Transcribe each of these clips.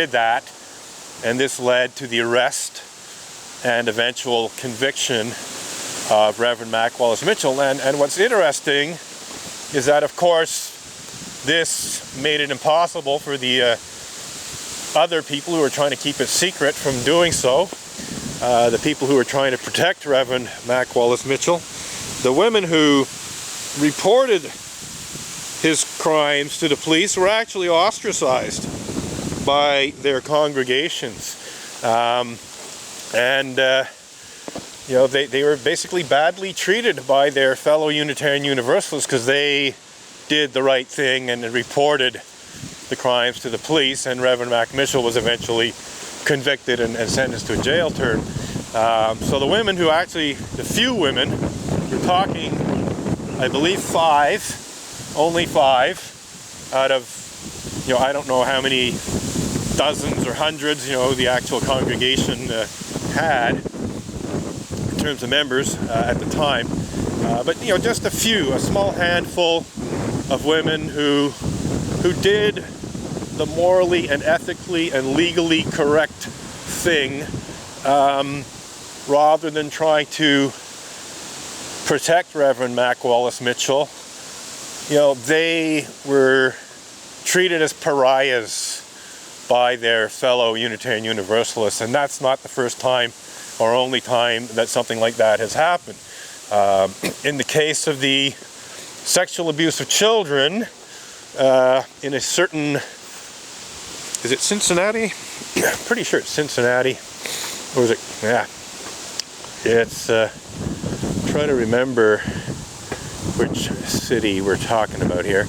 did that, and this led to the arrest and eventual conviction of Reverend Mac Wallace Mitchell. And what's interesting is that, of course, this made it impossible for the other people who were trying to keep it secret from doing so. The people who were trying to protect Reverend Mac Wallace Mitchell. The women who reported his crimes to the police were actually ostracized by their congregations. You know, they were basically badly treated by their fellow Unitarian Universalists because they did the right thing and reported the crimes to the police, and Reverend Mac Mitchell was eventually convicted and sentenced to a jail term. So the women who actually, the few women, we're talking, I believe only five out of, you know, I don't know how many dozens or hundreds, you know, the actual congregation had in terms of members at the time. But, you know, just a few, a small handful of women who did the morally and ethically and legally correct thing, rather than trying to protect Reverend Mac Wallace Mitchell. You know, they were treated as pariahs by their fellow Unitarian Universalists, and that's not the first time or only time that something like that has happened. In the case of the sexual abuse of children, in a certain, is it Cincinnati? Pretty sure it's Cincinnati. Or is it? Yeah. It's, trying to remember which city we're talking about here.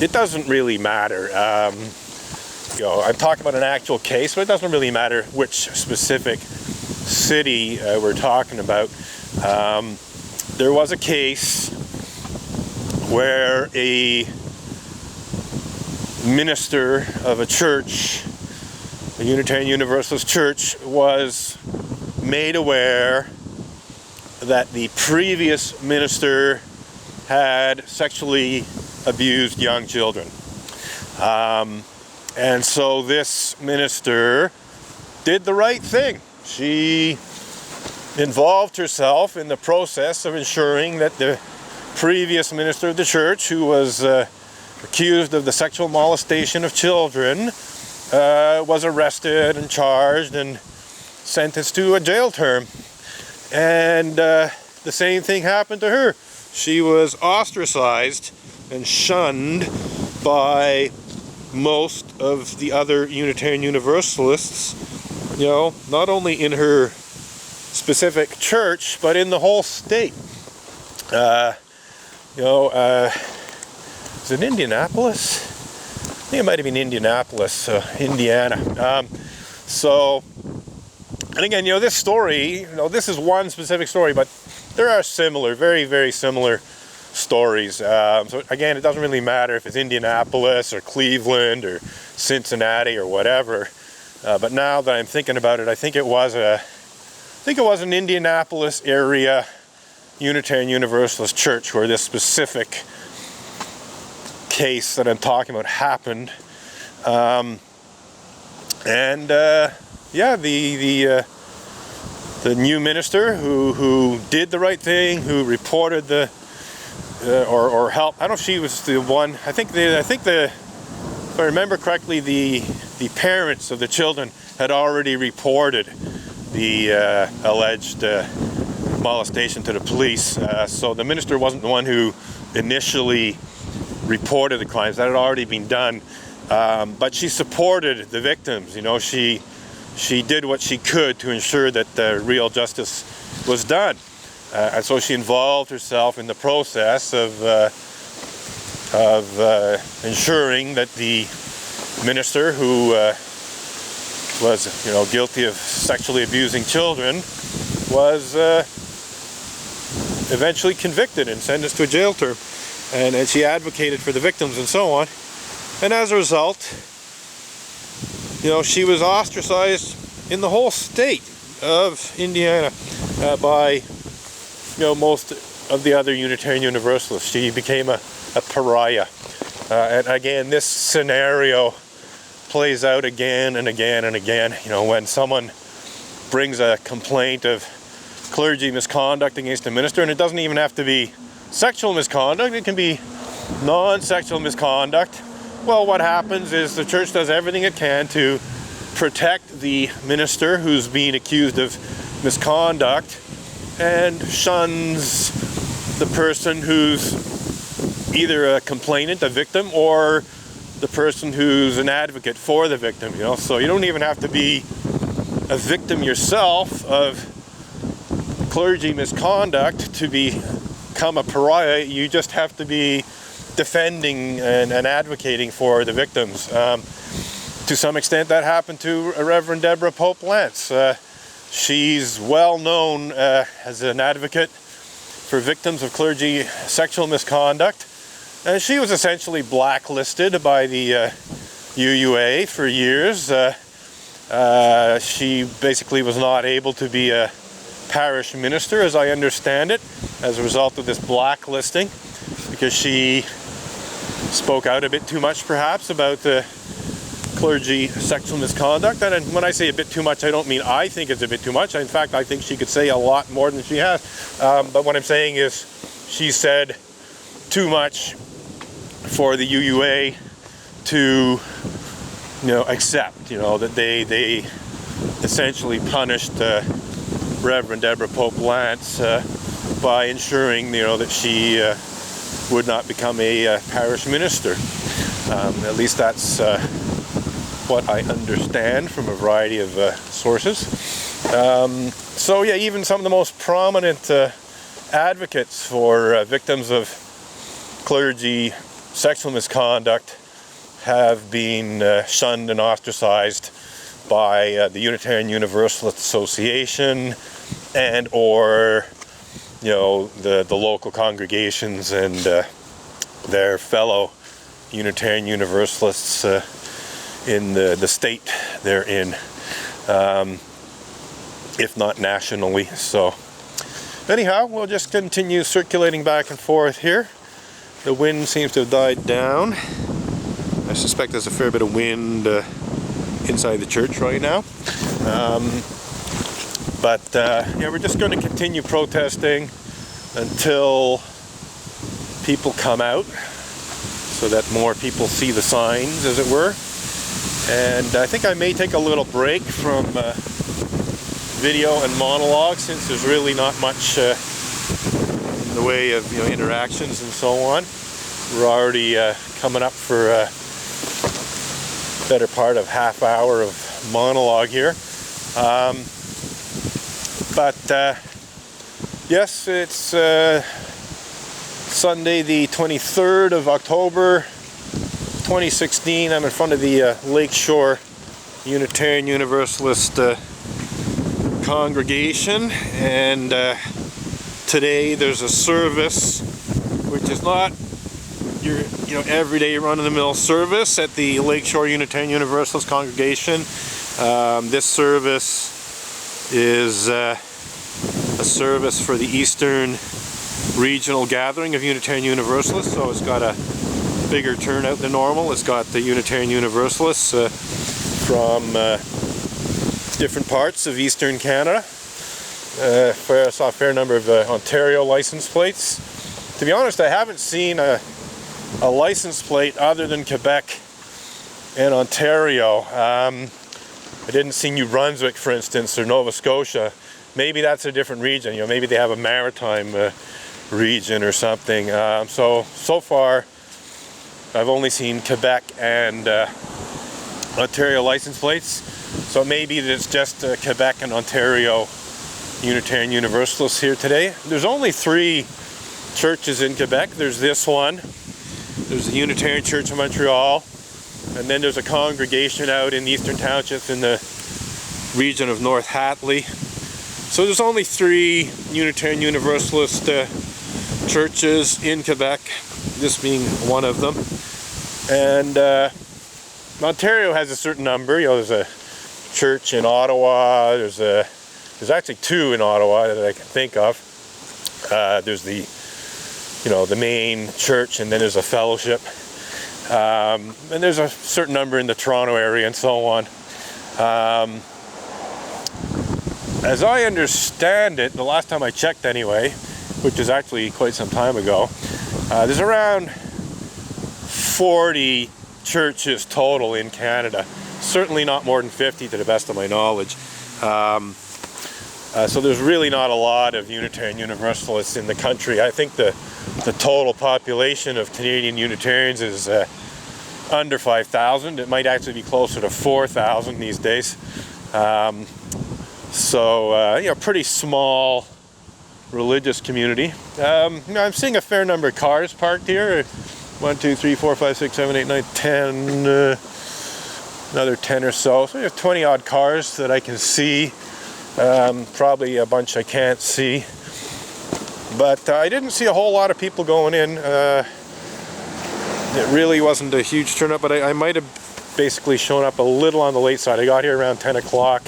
It doesn't really matter. You know, I'm talking about an actual case, but it doesn't really matter which specific city we're talking about. There was a case where a minister of a church, a Unitarian Universalist church, was made aware that the previous minister had sexually abused young children. And so this minister did the right thing. She involved herself in the process of ensuring that the previous minister of the church, who was accused of the sexual molestation of children, was arrested and charged and sentenced to a jail term. And the same thing happened to her. She was ostracized and shunned by most of the other Unitarian Universalists, you know, not only in her specific church, but in the whole state. You know, is it Indianapolis? I think it might have been Indianapolis, Indiana. And again, you know, this story, you know, this is one specific story, but there are similar, very, very similar stories. So again, it doesn't really matter if it's Indianapolis or Cleveland or Cincinnati or whatever. But now that I'm thinking about it, I think it was an Indianapolis area Unitarian Universalist church where this specific case that I'm talking about happened. Yeah, the new minister who did the right thing, who reported the or helped. I don't know if she was the one. I think if I remember correctly, the parents of the children had already reported the alleged molestation to the police. So the minister wasn't the one who initially reported the crimes. That had already been done. But she supported the victims. You know, she did what she could to ensure that real justice was done. And so she involved herself in the process of ensuring that the minister who was, you know, guilty of sexually abusing children was eventually convicted and sentenced to a jail term. And she advocated for the victims and so on. And as a result, you know, she was ostracized in the whole state of Indiana by, you know, most of the other Unitarian Universalists. She became a pariah. And again, this scenario plays out again and again and again. You know, when someone brings a complaint of clergy misconduct against a minister, and it doesn't even have to be sexual misconduct, it can be non-sexual misconduct. Well, what happens is the church does everything it can to protect the minister who's being accused of misconduct and shuns the person who's either a complainant, a victim, or the person who's an advocate for the victim, you know. So you don't even have to be a victim yourself of clergy misconduct to become a pariah. You just have to be defending and advocating for the victims. To some extent that happened to Reverend Deborah Pope Lance. She's well known as an advocate for victims of clergy sexual misconduct. And she was essentially blacklisted by the UUA for years. She basically was not able to be a parish minister, as I understand it, as a result of this blacklisting, because she spoke out a bit too much, perhaps, about the clergy sexual misconduct. And when I say a bit too much, I don't mean I think it's a bit too much. In fact, I think she could say a lot more than she has. But what I'm saying is she said too much for the UUA to, you know, accept, you know, that they essentially punished Reverend Deborah Pope Lance by ensuring, you know, that she would not become a parish minister. At least that's what I understand from a variety of sources. So yeah, even some of the most prominent advocates for victims of clergy sexual misconduct have been shunned and ostracized by the Unitarian Universalist Association and or, you know, the local congregations and their fellow Unitarian Universalists in the state they're in, if not nationally. So anyhow, we'll just continue circulating back and forth here. The wind seems to have died down. I suspect there's a fair bit of wind inside the church right now. Yeah, we're just going to continue protesting until people come out, so that more people see the signs, as it were. And I think I may take a little break from video and monologue, since there's really not much in the way of, you know, interactions and so on. We're already coming up for a better part of half hour of monologue here. Yes, it's Sunday the 23rd of October 2016. I'm in front of the Lakeshore Unitarian Universalist congregation, and today there's a service which is not your everyday run-of-the-mill service at the Lakeshore Unitarian Universalist congregation. This service is a service for the Eastern Regional Gathering of Unitarian Universalists, so it's got a bigger turnout than normal. It's got the Unitarian Universalists from different parts of Eastern Canada. I saw a fair number of Ontario license plates. To be honest, I haven't seen a license plate other than Quebec and Ontario. I didn't see New Brunswick, for instance, or Nova Scotia. Maybe that's a different region. You know, maybe they have a maritime region or something. So far, I've only seen Quebec and Ontario license plates. So maybe it's just Quebec and Ontario Unitarian Universalists here today. There's only 3 churches in Quebec. There's this one. There's the Unitarian Church of Montreal. And then there's a congregation out in the Eastern Townships in the region of North Hatley. So there's only 3 Unitarian Universalist churches in Quebec, this being one of them. And Ontario has a certain number. You know, there's a church in Ottawa. There's actually 2 in Ottawa that I can think of. There's the main church, and then there's a fellowship. And there's a certain number in the Toronto area and so on. As I understand it, the last time I checked anyway, which is actually quite some time ago, there's around 40 churches total in Canada. Certainly not more than 50 to the best of my knowledge. So there's really not a lot of Unitarian Universalists in the country. I think the total population of Canadian Unitarians is under 5,000. It might actually be closer to 4,000 these days. Pretty small religious community. I'm seeing a fair number of cars parked here. 1, 2, 3, 4, 5, 6, 7, 8, 9, 10, another 10 or so. So we have 20 odd cars that I can see. Probably a bunch I can't see. But I didn't see a whole lot of people going in. It really wasn't a huge turnout, but I might have basically shown up a little on the late side. I got here around 10 o'clock.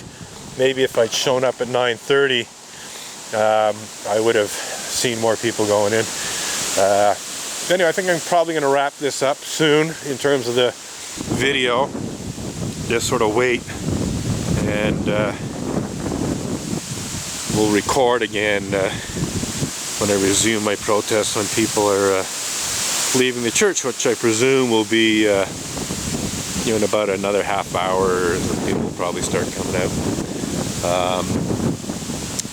Maybe if I'd shown up at 9:30, I would have seen more people going in. Anyway, I think I'm probably going to wrap this up soon in terms of the video. Just sort of wait, and we'll record again when I resume my protests when people are leaving the church, which I presume will be in about another half hour. People will probably start coming out.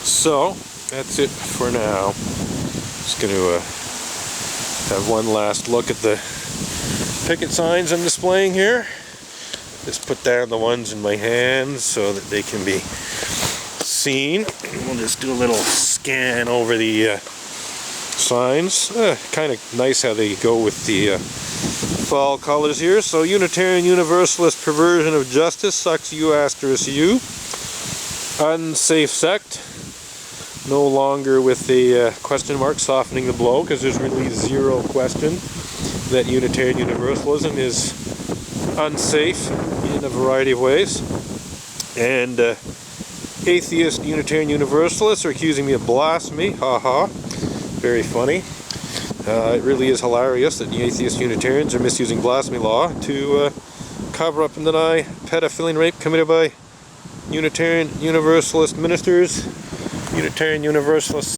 So that's it for now. Just going to have one last look at the picket signs I'm displaying here. Just put down the ones in my hands so that they can be seen. We'll just do a little scan over the signs. Kind of nice how they go with the fall colors here. So Unitarian Universalist perversion of justice, sucks U asterisk U. Unsafe sect. No longer with the question mark softening the blow, because there's really zero question that Unitarian Universalism is unsafe in a variety of ways. And atheist Unitarian Universalists are accusing me of blasphemy. Haha. Very funny. It really is hilarious that the atheist Unitarians are misusing blasphemy law to cover up and deny pedophilia and rape committed by Unitarian Universalist ministers, Unitarian Universalists.